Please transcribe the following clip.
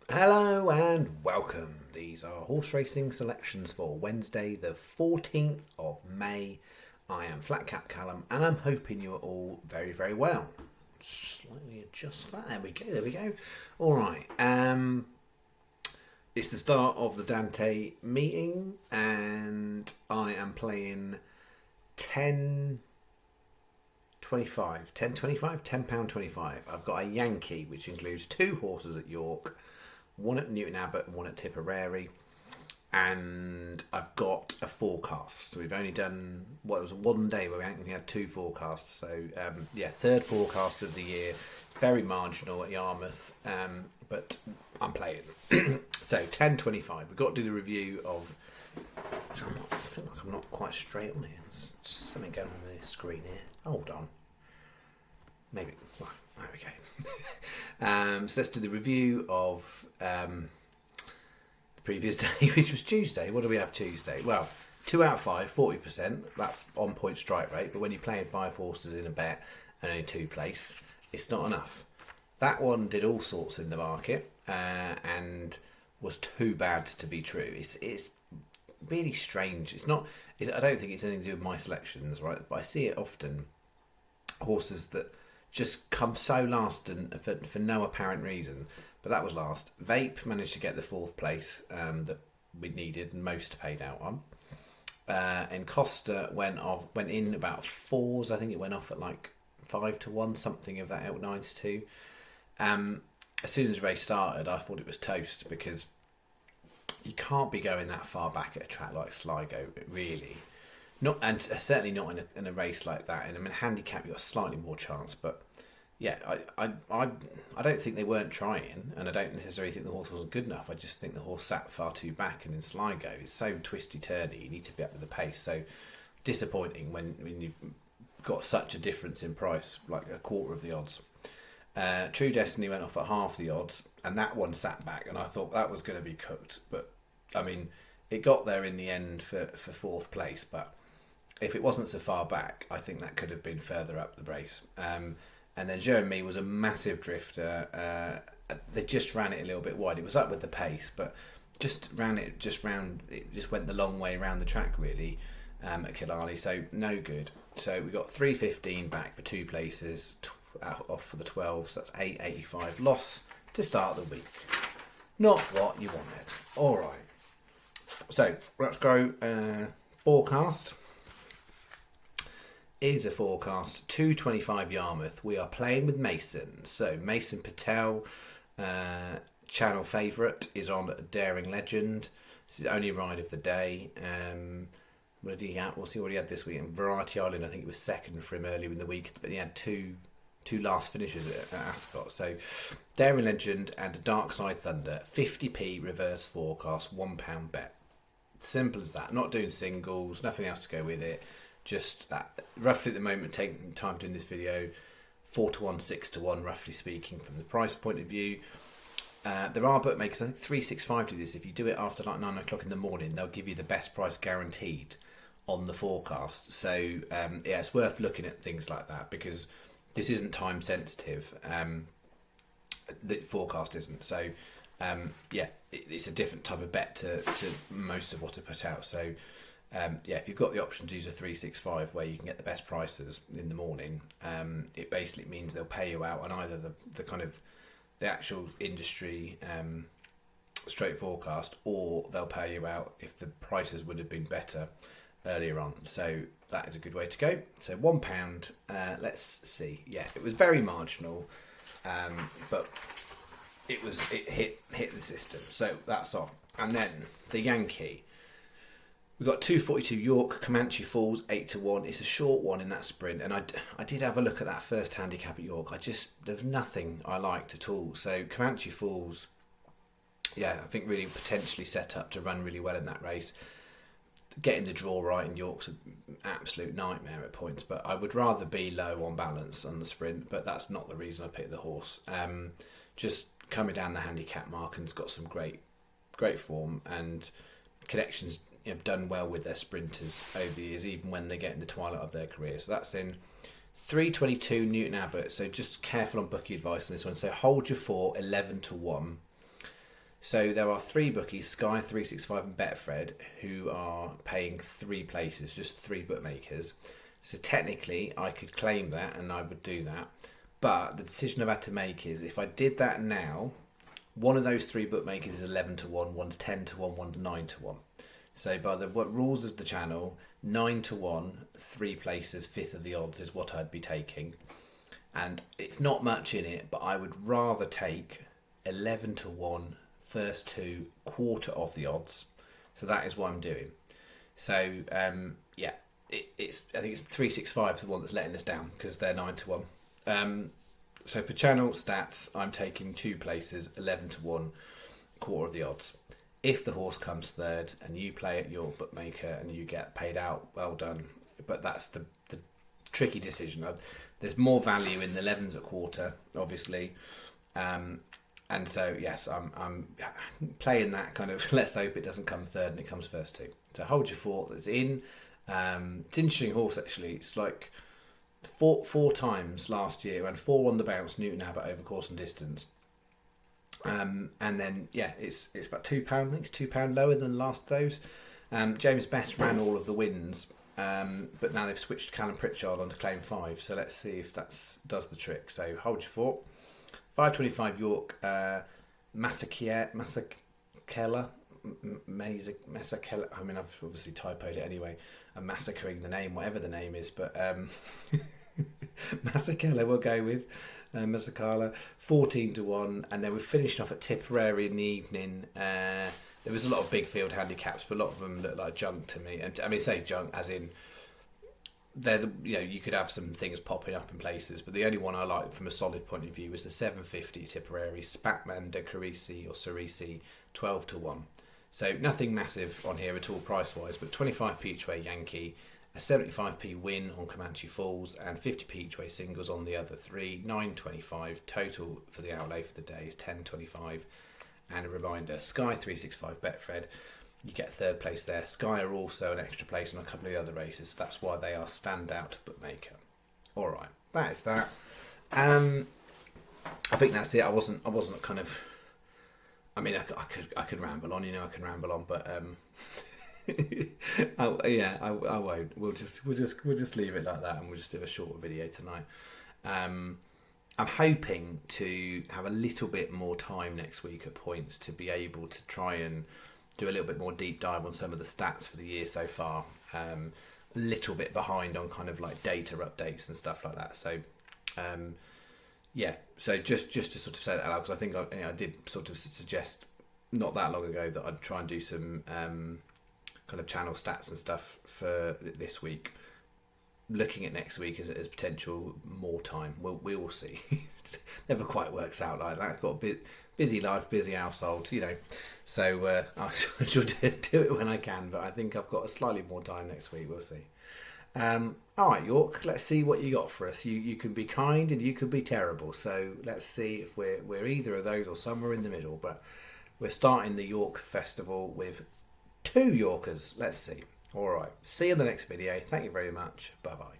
Hello and welcome. These are horse racing selections for Wednesday, the 14th of May. I am flatcapcallum and I'm hoping you are all very, very well. Slightly adjust that. There we go. All right. It's the start of the Dante meeting and I am playing 10 25, 10 25, £10 25. I've got a Yankee, which includes two horses at York, one at Newton Abbot and one at Tipperary. And I've got a forecast. So we've only done, it was one day where we only had two forecasts. So, third forecast of the year. Very marginal at Yarmouth, but I'm playing. So, 10.25. We've got to do the review of... So I feel like I'm not quite straight on here. There's something going on with the screen here. Hold on. Maybe. Well, there we go. So let's do the review of the previous day, which was Tuesday. What do we have Tuesday? Well, 2 out of 5, 40%. That's on point strike rate. But when you're playing 5 horses in a bet and only 2 place, it's not enough. That one did all sorts in the market and was too bad to be true. It's really strange. I don't think it's anything to do with my selections, right? But I see it often. Horses that just come so last and for no apparent reason. But that was last. Vape managed to get the 4th place that we needed and most paid out on. And Costa went in about 4s. I think it went off at like 5-1, something of that ilk, 9-2. As soon as the race started, I thought it was toast because you can't be going that far back at a track like Sligo, really. Not, and certainly not in a race like that. And I mean, handicap, you've got a slightly more chance. But yeah, I don't think they weren't trying, and I don't necessarily think the horse wasn't good enough. I just think the horse sat far too back, and in Sligo, it's so twisty turny. You need to be up with the pace. So disappointing when you've got such a difference in price, like a quarter of the odds. True Destiny went off at half the odds, and that one sat back, and I thought that was going to be cooked. But I mean, it got there in the end for 4th place, but if it wasn't so far back, I think that could have been further up the race. And then Jeremy was a massive drifter. They just ran it a little bit wide. It was up with the pace, but it just went the long way around the track, really, at Killarney. So no good. So we got 3.15 back for 2 places, off for the 12. So that's 8.85 loss to start the week. Not what you wanted. All right. So let's go forecast. Is a forecast 2.25 Yarmouth. We are playing with Mason. So Mason Patel, channel favourite, is on Daring Legend. This is the only ride of the day. What did he have? What's he already had this week? In Variety Island, I think it was second for him earlier in the week, but he had two last finishes at Ascot. So Daring Legend and a Dark Side Thunder, 50p reverse forecast, £1 bet. Simple as that. Not doing singles, nothing else to go with it. Just that, roughly at the moment, taking time doing this video, 4-1, 6-1, roughly speaking, from the price point of view. There are bookmakers, I think 365 do this. If you do it after like 9 o'clock in the morning, they'll give you the best price guaranteed on the forecast. So it's worth looking at things like that because this isn't time sensitive. The forecast isn't. So it's a different type of bet to most of what I put out. So if you've got the option to use a 365 where you can get the best prices in the morning, it basically means they'll pay you out on either the kind of the actual industry straight forecast, or they'll pay you out if the prices would have been better earlier on. So that is a good way to go. So £1. Let's see. Yeah, it was very marginal, but it hit the system. So that's off. And then the Yankee. We've got 2.42 York, Comanche Falls, 8-1. It's a short one in that sprint, and I did have a look at that first handicap at York. There was nothing I liked at all. So Comanche Falls, I think really potentially set up to run really well in that race. Getting the draw right in York's an absolute nightmare at points, but I would rather be low on balance on the sprint, but that's not the reason I picked the horse. Just coming down the handicap mark, and it's got some great form and connections. Have done well with their sprinters over the years, even when they get in the twilight of their career. So that's in 3.22 Newton Abbot. So just careful on bookie advice on this one. So hold your 4, 11-1. So there are 3 bookies, Sky, 365 and Betfred, who are paying 3 places, just 3 bookmakers. So technically I could claim that and I would do that. But the decision I've had to make is if I did that now, one of those 3 bookmakers is 11 to 1, one's 10 to 1, one's 9 to 1. So by the rules of the channel, 9 to 1, 3 places, fifth of the odds is what I'd be taking. And it's not much in it, but I would rather take 11 to 1, first 2, quarter of the odds. So that is what I'm doing. So yeah, it's I think it's 365 the one that's letting us down because they're 9 to 1. So for channel stats, I'm taking 2 places, 11 to 1, quarter of the odds. If the horse comes third and you play at your bookmaker and you get paid out, well done. But that's the tricky decision. There's more value in the 11s at quarter, obviously. And so, yes, I'm playing that kind of, let's hope it doesn't come third and it comes first 2. So hold your fort, it's in. It's an interesting horse, actually. It's like four times last year and 4 on the bounce, Newton Abbot over course and distance. And then, yeah, it's about £2. I think it's £2 lower than the last of those. James Best ran all of the wins, but now they've switched Callum Pritchard onto claim 5. So let's see if that does the trick. So hold your fort. 525 York, Massacella. I mean, I've obviously typoed it anyway. I'm massacring the name, whatever the name is, but Massacella we'll go with. Massacalla, 14 to 1, and then we're finishing off at Tipperary in the evening. There was a lot of big field handicaps, but a lot of them look like junk to me. And I mean, say junk as in there's, you know, you could have some things popping up in places, but the only one I like from a solid point of view was the 750 Tipperary Spatman de Carisi or Cerisi, 12 to 1. So nothing massive on here at all price wise, but 25p each way Yankee, a 75p win on Comanche Falls, and 50p each way singles on the other 3, 9.25 total for the outlay for the day is 10.25. And a reminder, Sky 365 Betfred, you get 3rd place there. Sky are also an extra place on a couple of the other races. So that's why they are standout bookmaker. All right, that is that. I think that's it. I wasn't kind of. I mean, I could ramble on. You know, I can ramble on, but I won't. We'll just leave it like that, and we'll just do a shorter video tonight. I'm hoping to have a little bit more time next week at points to be able to try and do a little bit more deep dive on some of the stats for the year so far. A little bit behind on kind of like data updates and stuff like that. So, yeah. So just to sort of say that out, because I think I did sort of suggest not that long ago that I'd try and do some kind of channel stats and stuff for this week. Looking at next week as potential more time. We will see. It never quite works out like that. I've got a bit busy life, busy household, you know. So I shall do it when I can, but I think I've got a slightly more time next week. We'll see. All right, York. Let's see what you got for us. You can be kind and you can be terrible. So let's see if we're either of those or somewhere in the middle. But we're starting the York Festival with 2 Yorkers. Let's see. All right. See you in the next video. Thank you very much. Bye-bye.